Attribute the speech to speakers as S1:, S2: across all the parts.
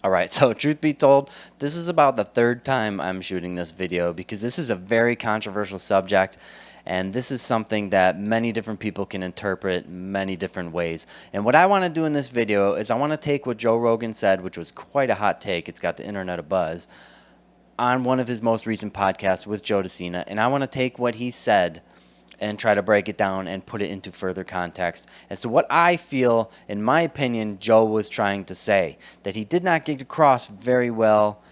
S1: All right, so truth be told, this is about the third time I'm shooting this video because this is a very controversial subject, and this is something that many different people can interpret many different ways. And what I want to do in this video is I want to take what Joe Rogan said, which was quite a hot take, it's got the internet abuzz, on one of his most recent podcasts with Joe DeCina, and I want to take what he said and try to break it down and put it into further context as to what I feel, in my opinion, Joe was trying to say, that he did not get across very well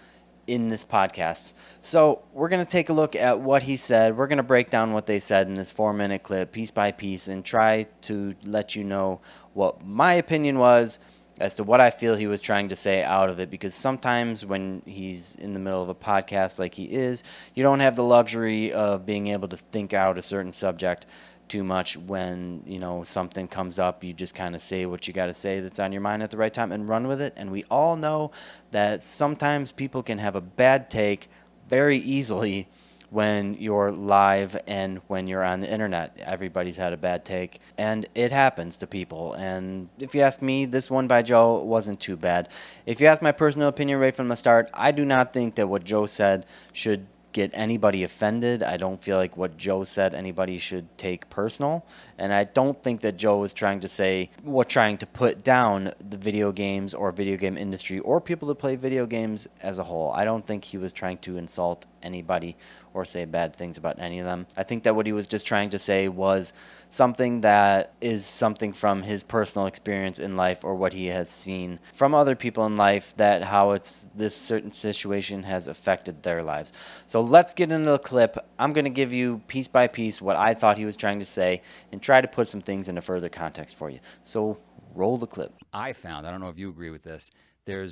S1: in this podcast. So we're going to take a look at what he said. We're going to break down what they said in this 4-minute clip, piece by piece, and try to let you know what my opinion was as to what I feel he was trying to say out of it, because sometimes when he's in the middle of a podcast like he is, you don't have the luxury of being able to think out a certain subject too much. When something comes up, you just kind of say what you got to say that's on your mind at the right time and run with it. And we all know that sometimes people can have a bad take very easily when you're live and when you're on the internet. Everybody's had a bad take, and it happens to people. And if you ask me, this one by Joe wasn't too bad. If you ask my personal opinion right from the start, I do not think that what Joe said should get anybody offended. I don't feel like what Joe said anybody should take personal, and I don't think that Joe was trying to put down the video games or video game industry or people that play video games as a whole. I don't think he was trying to insult anybody or say bad things about any of them. I think that what he was just trying to say was something that is something from his personal experience in life, or what he has seen from other people in life, that how this certain situation has affected their lives. So let's get into the clip. I'm going to give you piece by piece what I thought he was trying to say and try to put some things into further context for you. So roll the clip.
S2: I found, I don't know if you agree with this, there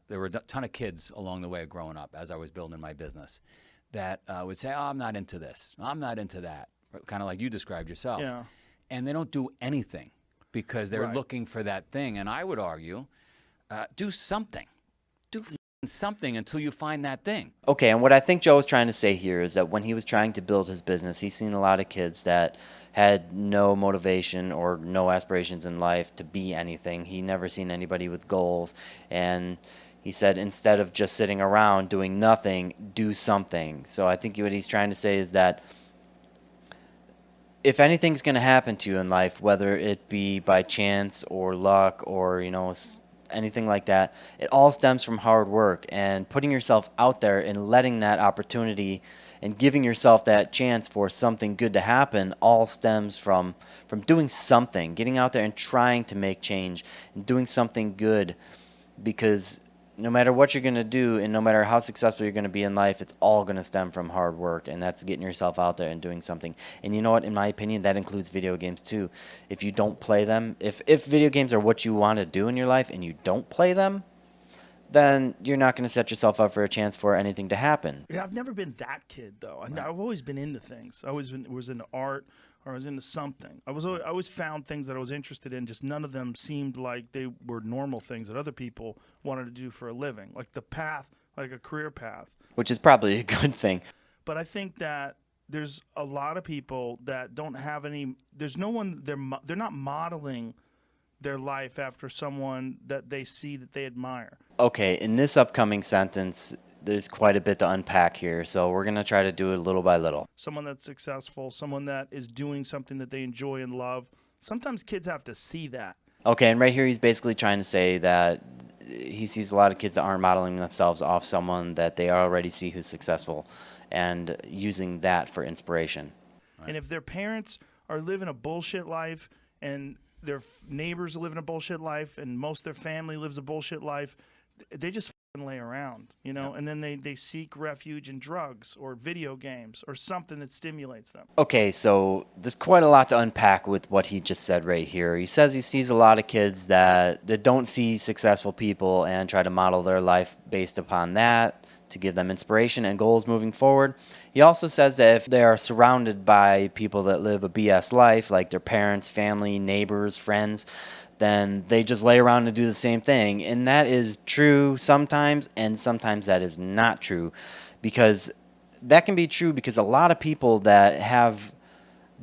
S2: were a ton of kids along the way of growing up as I was building my business that would say, oh, I'm not into this, I'm not into that, kind of like you described yourself.
S3: Yeah.
S2: And they don't do anything because they're
S3: Right.
S2: looking for that thing. And I would argue, do something. Do something until you find that thing.
S1: Okay, and what I think Joe was trying to say here is that when he was trying to build his business, he's seen a lot of kids that had no motivation or no aspirations in life to be anything. He never seen anybody with goals, and he said instead of just sitting around doing nothing, do something. So I think what he's trying to say is that if anything's going to happen to you in life, whether it be by chance or luck or anything like that, it all stems from hard work and putting yourself out there and letting that opportunity and giving yourself that chance for something good to happen. All stems from doing something, getting out there and trying to make change and doing something good, because no matter what you're going to do and no matter how successful you're going to be in life, it's all going to stem from hard work, and that's getting yourself out there and doing something. And you know what? In my opinion, that includes video games too. If you don't play them, if video games are what you want to do in your life and you don't play them, then you're not going to set yourself up for a chance for anything to happen.
S3: Yeah, I've never been that kid though. I've always been into things. I was into art, or I was into something. I always found things that I was interested in. Just none of them seemed like they were normal things that other people wanted to do for a living, like the path, like a career path.
S1: Which is probably a good thing.
S3: But I think that there's a lot of people that don't have any. There's no one. They're not modeling their life after someone that they see that they admire.
S1: Okay, in this upcoming sentence, there's quite a bit to unpack here, so we're going to try to do it little by little.
S3: Someone that's successful, someone that is doing something that they enjoy and love. Sometimes kids have to see that.
S1: Okay, and right here he's basically trying to say that he sees a lot of kids that aren't modeling themselves off someone that they already see who's successful and using that for inspiration.
S3: Right. And if their parents are living a bullshit life and their neighbors are living a bullshit life and most of their family lives a bullshit life, they just lay around, and then they seek refuge in drugs or video games or something that stimulates them.
S1: Okay, so there's quite a lot to unpack with what he just said right here. He says he sees a lot of kids that don't see successful people and try to model their life based upon that to give them inspiration and goals moving forward. He also says that if they are surrounded by people that live a BS life, like their parents, family, neighbors, friends, then they just lay around and do the same thing. And that is true sometimes, and sometimes that is not true. Because that can be true because a lot of people that have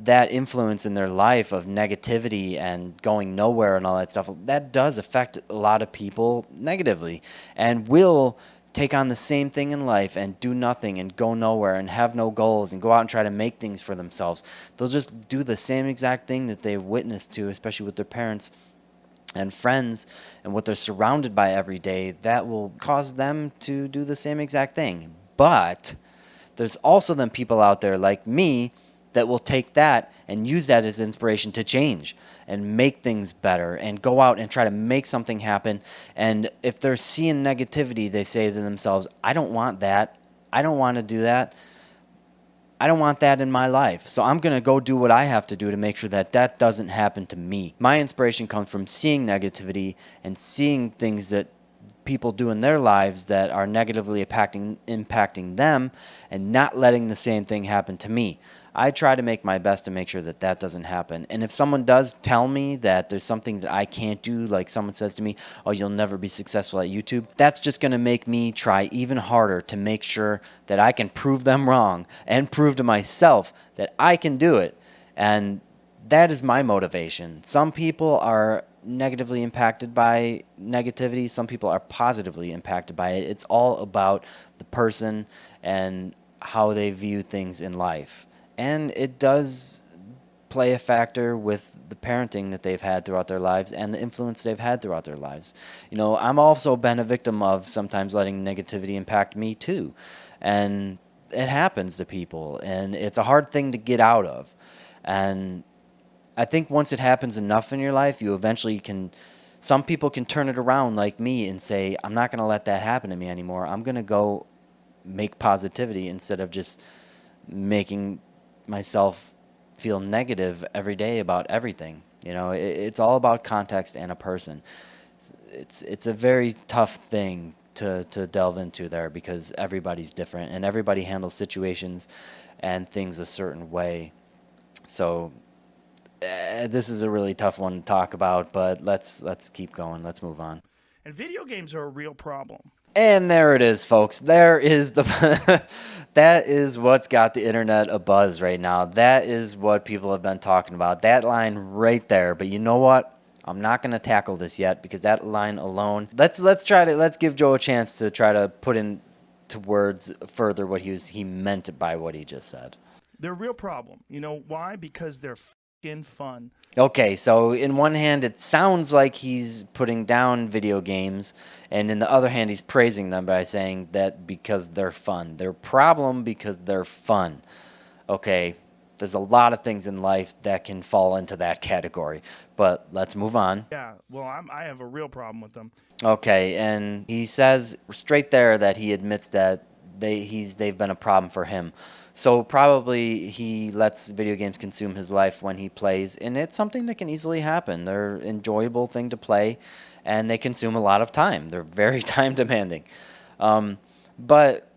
S1: that influence in their life of negativity and going nowhere and all that stuff, that does affect a lot of people negatively, and will take on the same thing in life and do nothing and go nowhere and have no goals and go out and try to make things for themselves. They'll just do the same exact thing that they've witnessed to, especially with their parents and friends and what they're surrounded by every day. That will cause them to do the same exact thing. But there's also then people out there like me that will take that and use that as inspiration to change and make things better and go out and try to make something happen. And if they're seeing negativity, they say to themselves, I don't want that. I don't want to do that. I don't want that in my life. So I'm going to go do what I have to do to make sure that that doesn't happen to me. My inspiration comes from seeing negativity and seeing things that people do in their lives that are negatively impacting them, and not letting the same thing happen to me. I try to make my best to make sure that that doesn't happen. And if someone does tell me that there's something that I can't do, like someone says to me, oh, you'll never be successful at YouTube, that's just going to make me try even harder to make sure that I can prove them wrong and prove to myself that I can do it. And that is my motivation. Some people are negatively impacted by negativity. Some people are positively impacted by it. It's all about the person and how they view things in life. And it does play a factor with the parenting that they've had throughout their lives and the influence they've had throughout their lives. You know, I'm also been a victim of sometimes letting negativity impact me too. And it happens to people, and it's a hard thing to get out of. And I think once it happens enough in your life, you eventually can, some people can turn it around like me and say, I'm not going to let that happen to me anymore. I'm going to go make positivity instead of just making myself feel negative every day about everything. You know, it's all about context and a person. It's a very tough thing to delve into there, because everybody's different and everybody handles situations and things a certain way. So this is a really tough one to talk about, but let's keep going. Let's move on.
S3: And video games are a real problem.
S1: And there it is, folks. There is the that is what's got the internet abuzz right now. That is what people have been talking about. That line right there. But you know what? I'm not going to tackle this yet, because that line alone. Let's give Joe a chance to try to put into words further what he meant by what he just said.
S3: They're a real problem. You know why? Because they're fun.
S1: Okay, so in one hand, it sounds like he's putting down video games, and in the other hand, he's praising them by saying that because they're fun. They're a problem because they're fun. Okay, there's a lot of things in life that can fall into that category, but let's move on.
S3: Yeah, well, I have a real problem with them.
S1: Okay, and he says straight there that he admits that they've been a problem for him. So probably he lets video games consume his life when he plays, and it's something that can easily happen. They're an enjoyable thing to play, and they consume a lot of time. They're very time demanding. But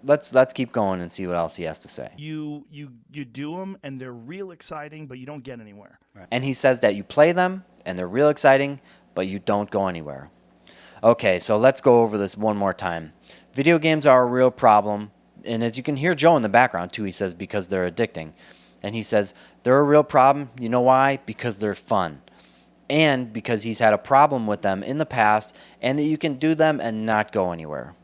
S1: let's keep going and see what else he has to say.
S3: You do them, and they're real exciting, but you don't get anywhere.
S1: Right. And he says that you play them, and they're real exciting, but you don't go anywhere. Okay, so let's go over this one more time. Video games are a real problem. And as you can hear Joe in the background, too, he says because they're addicting. And he says they're a real problem. You know why? Because they're fun. And because he's had a problem with them in the past, and that you can do them and not go anywhere.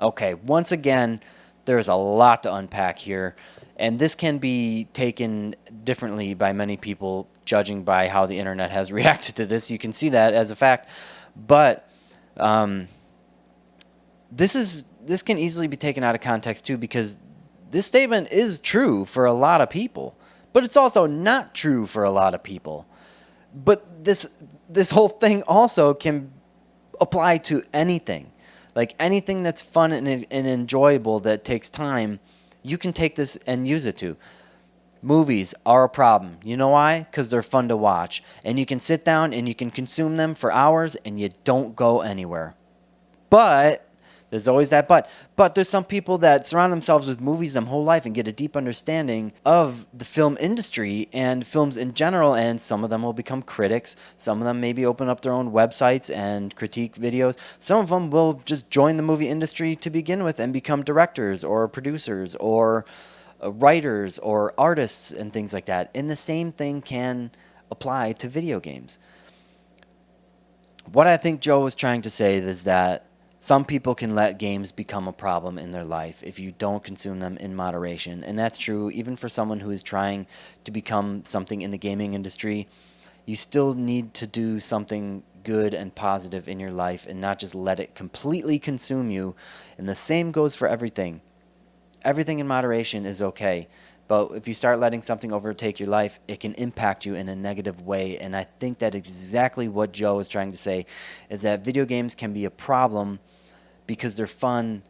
S1: Okay, once again, there's a lot to unpack here. And this can be taken differently by many people, judging by how the internet has reacted to this. You can see that as a fact. But this can easily be taken out of context too, because this statement is true for a lot of people, but it's also not true for a lot of people. But this whole thing also can apply to anything. Like anything that's fun and enjoyable that takes time, you can take this and use it to. Movies are a problem. You know why? Because they're fun to watch. And you can sit down and you can consume them for hours and you don't go anywhere. But there's always that but. But there's some people that surround themselves with movies their whole life and get a deep understanding of the film industry and films in general, and some of them will become critics. Some of them maybe open up their own websites and critique videos. Some of them will just join the movie industry to begin with and become directors or producers or writers or artists and things like that. And the same thing can apply to video games. What I think Joe was trying to say is that some people can let games become a problem in their life if you don't consume them in moderation. And that's true even for someone who is trying to become something in the gaming industry. You still need to do something good and positive in your life and not just let it completely consume you. And the same goes for everything. Everything in moderation is okay. But if you start letting something overtake your life, it can impact you in a negative way. And I think that exactly what Joe is trying to say is that video games can be a problem because they're fun,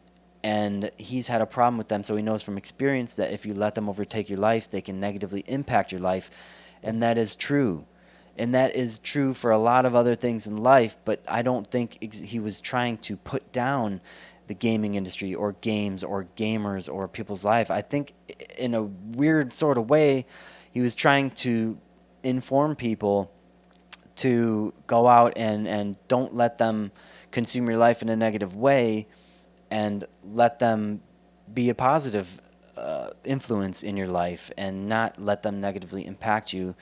S1: and he's had a problem with them. So he knows from experience that if you let them overtake your life, they can negatively impact your life. And that is true. And that is true for a lot of other things in life, but I don't think he was trying to put down the gaming industry or games or gamers or people's life. I think in a weird sort of way, he was trying to inform people to go out and don't let them consume your life in a negative way, and let them be a positive influence in your life and not let them negatively impact you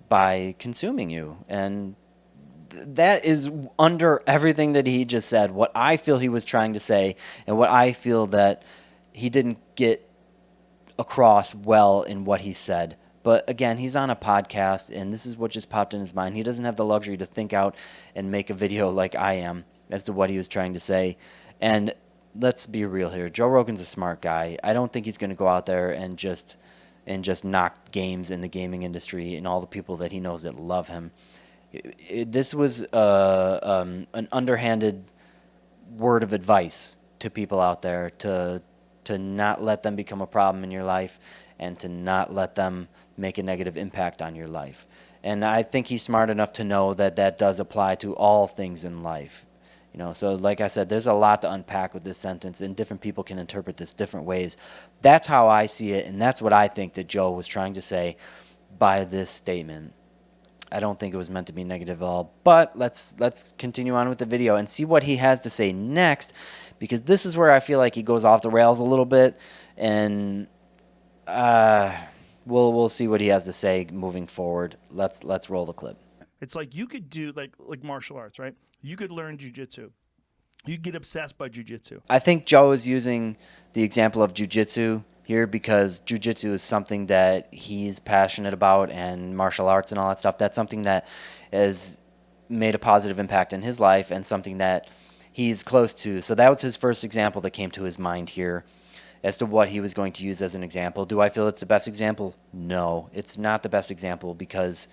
S1: by consuming you. And that is under everything that he just said, what I feel he was trying to say, and what I feel that he didn't get across well in what he said. But again, he's on a podcast, and this is what just popped in his mind. He doesn't have the luxury to think out and make a video like I am as to what he was trying to say. And let's be real here. Joe Rogan's a smart guy. I don't think he's going to go out there and just knock games in the gaming industry and all the people that he knows that love him. This was an underhanded word of advice to people out there to not let them become a problem in your life and to not let them make a negative impact on your life. And I think he's smart enough to know that that does apply to all things in life. You know, so like I said, there's a lot to unpack with this sentence, and different people can interpret this different ways. That's how I see it, and that's what I think that Joe was trying to say by this statement. I don't think it was meant to be negative at all, but let's continue on with the video and see what he has to say next, because this is where I feel like he goes off the rails a little bit, and we'll see what he has to say moving forward. Let's roll the clip.
S3: It's like you could do like martial arts, right? You could learn jujitsu. You get obsessed by jujitsu.
S1: I think Joe is using the example of jujitsu here because jujitsu is something that he's passionate about, and martial arts and all that stuff. That's something that has made a positive impact in his life and something that he's close to. So that was his first example that came to his mind here as to what he was going to use as an example. Do I feel it's the best example? No, it's not the best example, because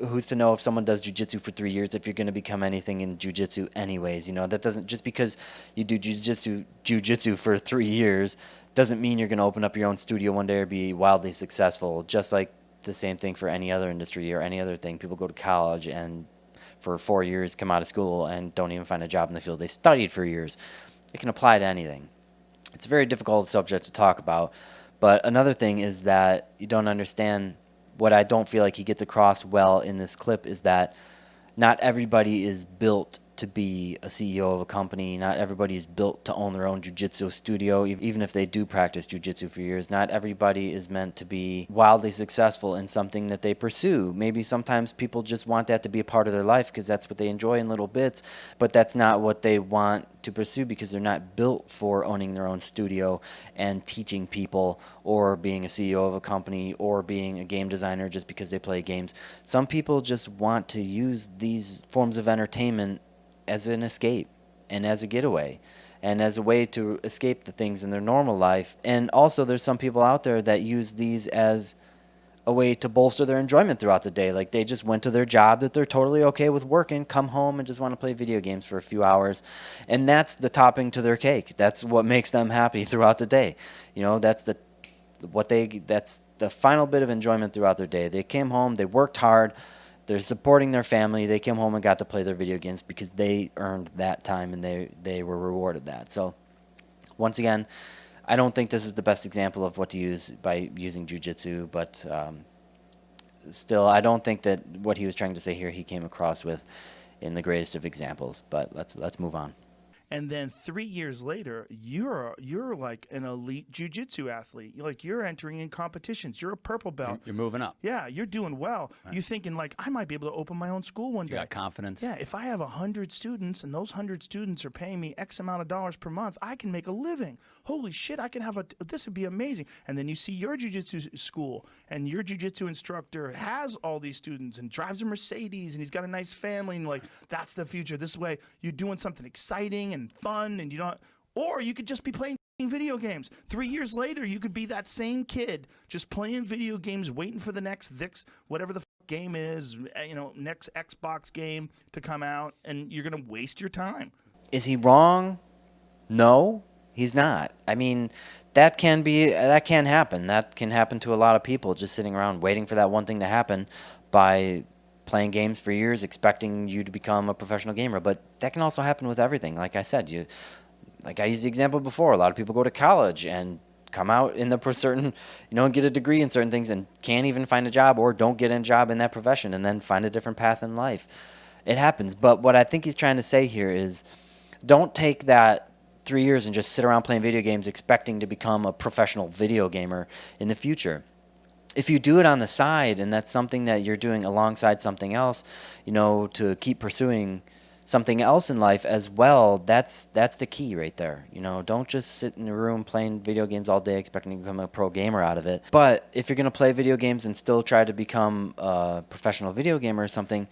S1: who's to know if someone does jiu-jitsu for 3 years if you're going to become anything in jiu-jitsu anyways. You know, that doesn't, just because you do jiu-jitsu for 3 years doesn't mean you're going to open up your own studio one day or be wildly successful. Just like the same thing for any other industry or any other thing. People go to college and for 4 years come out of school and don't even find a job in the field they studied for years. It can apply to anything. It's a very difficult subject to talk about. But another thing is that you don't understand, what I don't feel like he gets across well in this clip is that not everybody is built to be a CEO of a company. Not everybody is built to own their own jiu-jitsu studio, even if they do practice jiu-jitsu for years. Not everybody is meant to be wildly successful in something that they pursue. Maybe sometimes people just want that to be a part of their life because that's what they enjoy in little bits, but that's not what they want to pursue because they're not built for owning their own studio and teaching people or being a CEO of a company or being a game designer just because they play games. Some people just want to use these forms of entertainment as an escape and as a getaway and as a way to escape the things in their normal life. And also there's some people out there that use these as a way to bolster their enjoyment throughout the day. Like they just went to their job that they're totally okay with working, come home and just want to play video games for a few hours. And that's the topping to their cake. That's what makes them happy throughout the day. You know, that's the final bit of enjoyment throughout their day. They came home, they worked hard, they're supporting their family. They came home and got to play their video games because they earned that time and they were rewarded that. So once again, I don't think this is the best example of what to use by using jiu-jitsu, but still, I don't think that what he was trying to say here he came across with in the greatest of examples. But let's move on.
S3: And then 3 years later, you're like an elite jiu-jitsu athlete. You're entering in competitions. You're a purple belt.
S2: You're moving up.
S3: Yeah, you're doing well. You're thinking like, I might be able to open my own school one
S2: You
S3: day.
S2: got confidence.
S3: Yeah, if I have 100 students and those 100 students are paying me X amount of dollars per month, I can make a living. Holy shit, I can have this would be amazing. And then you see your jiu-jitsu school and your jiu-jitsu instructor has all these students and drives a Mercedes and he's got a nice family and like, that's the future. This way you're doing something exciting and fun and you don't, or you could just be playing video games. 3 years later, you could be that same kid just playing video games, waiting for the next whatever the game is, next Xbox game to come out, and you're gonna waste your time.
S1: Is he wrong? No, he's not. I mean, that can happen. That can happen to a lot of people just sitting around waiting for that one thing to happen by playing games for years, expecting you to become a professional gamer. But that can also happen with everything. Like I said, like I used the example before, a lot of people go to college and come out in the certain, get a degree in certain things and can't even find a job or don't get a job in that profession and then find a different path in life. It happens. But what I think he's trying to say here is don't take that 3 years and just sit around playing video games expecting to become a professional video gamer in the future. If you do it on the side and that's something that you're doing alongside something else, to keep pursuing something else in life as well, that's the key right there. Don't just sit in a room playing video games all day expecting to become a pro gamer out of it. But if you're going to play video games and still try to become a professional video gamer or something,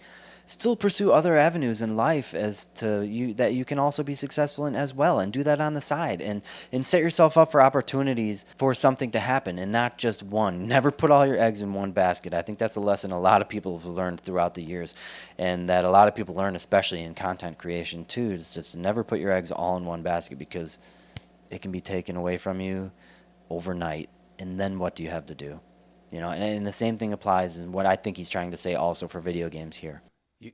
S1: still pursue other avenues in life that you can also be successful in as well, and do that on the side and set yourself up for opportunities for something to happen and not just one. Never put all your eggs in one basket. I think that's a lesson a lot of people have learned throughout the years, and that a lot of people learn, especially in content creation too, is just to never put your eggs all in one basket, because it can be taken away from you overnight, and then what do you have to do? And the same thing applies in what I think he's trying to say also for video games here.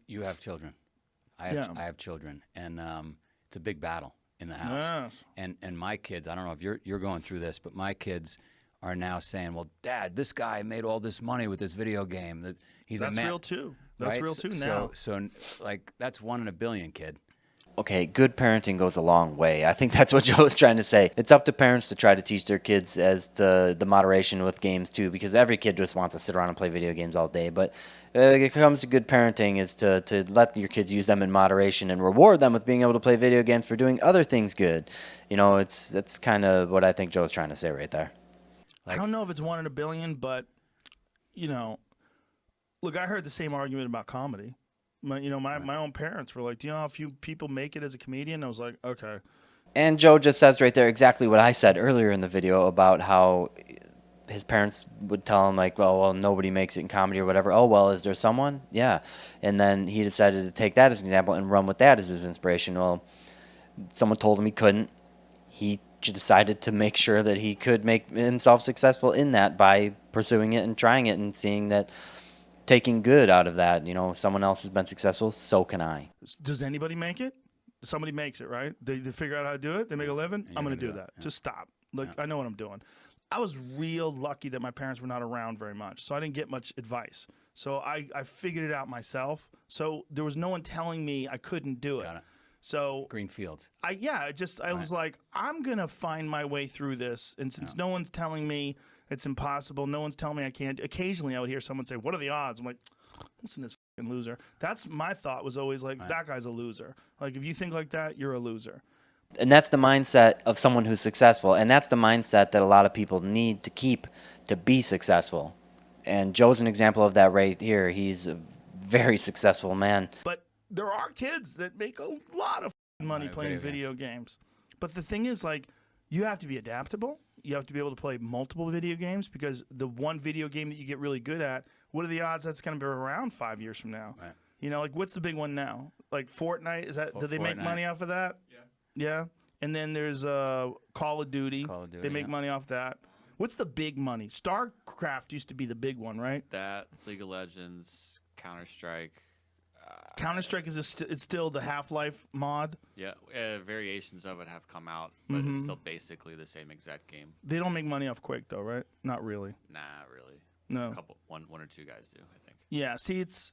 S2: You have children. I have children, and it's a big battle in the house.
S3: Yes.
S2: And my kids, I don't know if you're going through this, but my kids are now saying, "Well, Dad, this guy made all this money with this video game. That's
S3: real too. That's
S2: right?
S3: real too now.
S2: So like that's 1 in a billion, kid."
S1: Okay, good parenting goes a long way. I think that's what Joe was trying to say. It's up to parents to try to teach their kids as to the moderation with games too, because every kid just wants to sit around and play video games all day. But it comes to good parenting is to let your kids use them in moderation and reward them with being able to play video games for doing other things good. That's kind of what I think Joe's trying to say right there.
S3: I don't know if it's 1 in a billion, but look, I heard the same argument about comedy. My own parents were like, "Do you know how few people make it as a comedian?" I was like, "Okay."
S1: And Joe just says right there exactly what I said earlier in the video about how his parents would tell him, like, well, nobody makes it in comedy or whatever. Oh, well, is there someone? Yeah. And then he decided to take that as an example and run with that as his inspiration. Well, someone told him he couldn't. He decided to make sure that he could make himself successful in that by pursuing it and trying it and seeing that, taking good out of that. Someone else has been successful, so can I.
S3: Does anybody make it? Somebody makes it, right? They figure out how to do it. They make a living. I'm going to do that.
S2: Yeah.
S3: Just stop. Look, I know what I'm doing. I was real lucky that my parents were not around very much, so I didn't get much advice. So I figured it out myself. So there was no one telling me I couldn't do it.
S2: Got it.
S3: So
S2: Green fields.
S3: I was like, I'm going to find my way through this. And since no one's telling me it's impossible, no one's telling me I can't. Occasionally I would hear someone say, "What are the odds?" I'm like, listen to this fucking loser. That's my thought, was always like, that guy's a loser. Like, if you think like that, you're a loser.
S1: And that's the mindset of someone who's successful. And that's the mindset that a lot of people need to keep to be successful. And Joe's an example of that right here. He's a very successful man.
S3: But there are kids that make a lot of money playing video games. But the thing is, like, you have to be adaptable. You have to be able to play multiple video games, because the one video game that you get really good at, what are the odds that's going to be around 5 years from now?
S2: Right.
S3: Like, what's the big one now? Like Fortnite? Do they make money off of that? Yeah. And then there's Call of Duty. They make money off that. What's the big money? StarCraft used to be the big one, right?
S4: That, League of Legends, Counter-Strike.
S3: Counter-Strike it's still the Half-Life mod.
S4: Yeah, variations of it have come out, but it's still basically the same exact game.
S3: They don't make money off Quake, though, right? Not really.
S4: Nah, really.
S3: No.
S4: One or two guys do, I think.
S3: Yeah, see, it's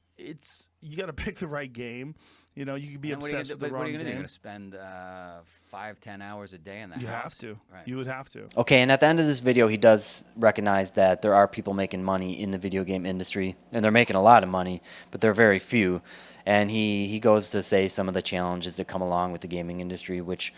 S3: you got to pick the right game, You know, you could be
S2: And what are you
S3: obsessed
S2: gonna do?
S3: with the
S2: What are you
S3: wrong
S2: gonna do? You're
S3: game.
S2: gonna spend 5-10 hours a day in the
S3: You
S2: house.
S3: have to.
S2: Right.
S3: You would have to.
S1: Okay, and at the end of this video, he does recognize that there are people making money in the video game industry, and they're making a lot of money, but they're very few. And he goes to say some of the challenges that come along with the gaming industry, which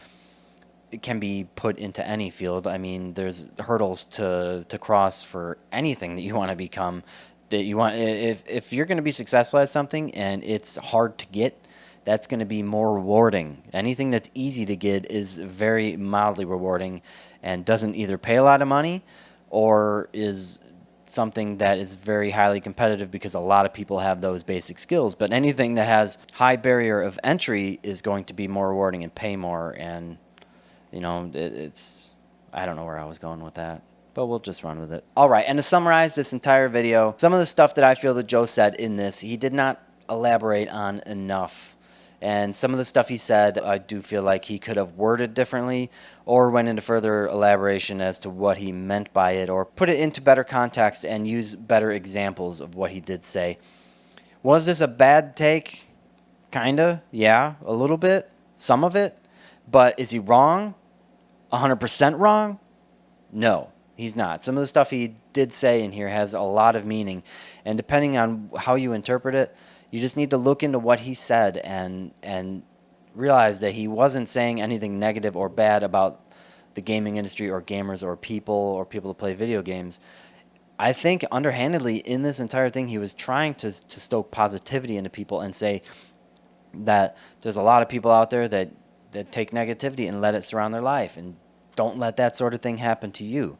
S1: it can be put into any field. I mean, there's hurdles to cross for anything that you want to become. That you want, if you're going to be successful at something and it's hard to get, that's going to be more rewarding. Anything that's easy to get is very mildly rewarding and doesn't either pay a lot of money or is something that is very highly competitive because a lot of people have those basic skills. But anything that has high barrier of entry is going to be more rewarding and pay more. And, you know, it's, I don't know where I was going with that, but we'll just run with it. All right, and to summarize this entire video, some of the stuff that I feel that Joe said in this, he did not elaborate on enough. And some of the stuff he said, I do feel like he could have worded differently or went into further elaboration as to what he meant by it or put it into better context and use better examples of what he did say. Was this a bad take? Kinda, yeah, a little bit, some of it. But is he wrong? 100% wrong? No, he's not. Some of the stuff he did say in here has a lot of meaning. And depending on how you interpret it, you just need to look into what he said and realize that he wasn't saying anything negative or bad about the gaming industry or gamers or people that play video games. I think underhandedly in this entire thing, he was trying to stoke positivity into people and say that there's a lot of people out there that take negativity and let it surround their life, and don't let that sort of thing happen to you.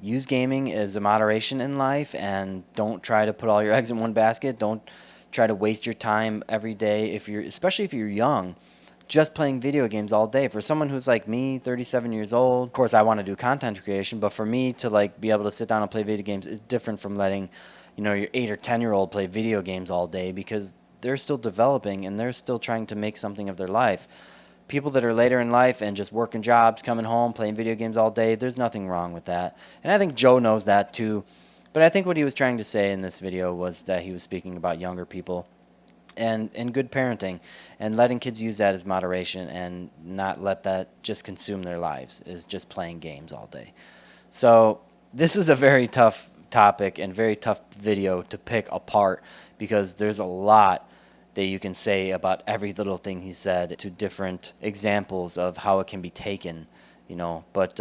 S1: Use gaming as a moderation in life, and don't try to put all your eggs in one basket. Don't try to waste your time every day, especially if you're young, just playing video games all day. For someone who's like me, 37 years old, of course I want to do content creation, but for me to like be able to sit down and play video games is different from letting, you know, your 8 or 10-year-old play video games all day, because they're still developing and they're still trying to make something of their life. People that are later in life and just working jobs, coming home, playing video games all day, there's nothing wrong with that. And I think Joe knows that too. But I think what he was trying to say in this video was that he was speaking about younger people and good parenting and letting kids use that as moderation and not let that just consume their lives, is just playing games all day. So this is a very tough topic and very tough video to pick apart, because there's a lot that you can say about every little thing he said to different examples of how it can be taken, you know. But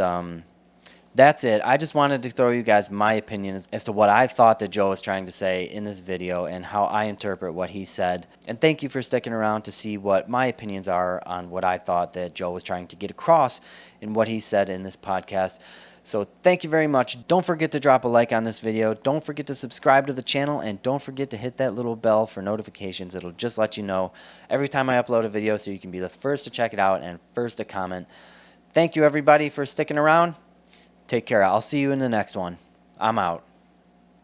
S1: that's it. I just wanted to throw you guys my opinion as to what I thought that Joe was trying to say in this video and how I interpret what he said. And thank you for sticking around to see what my opinions are on what I thought that Joe was trying to get across in what he said in this podcast. So thank you very much. Don't forget to drop a like on this video. Don't forget to subscribe to the channel, and don't forget to hit that little bell for notifications. It'll just let you know every time I upload a video, so you can be the first to check it out and first to comment. Thank you everybody for sticking around. Take care. I'll see you in the next one. I'm out.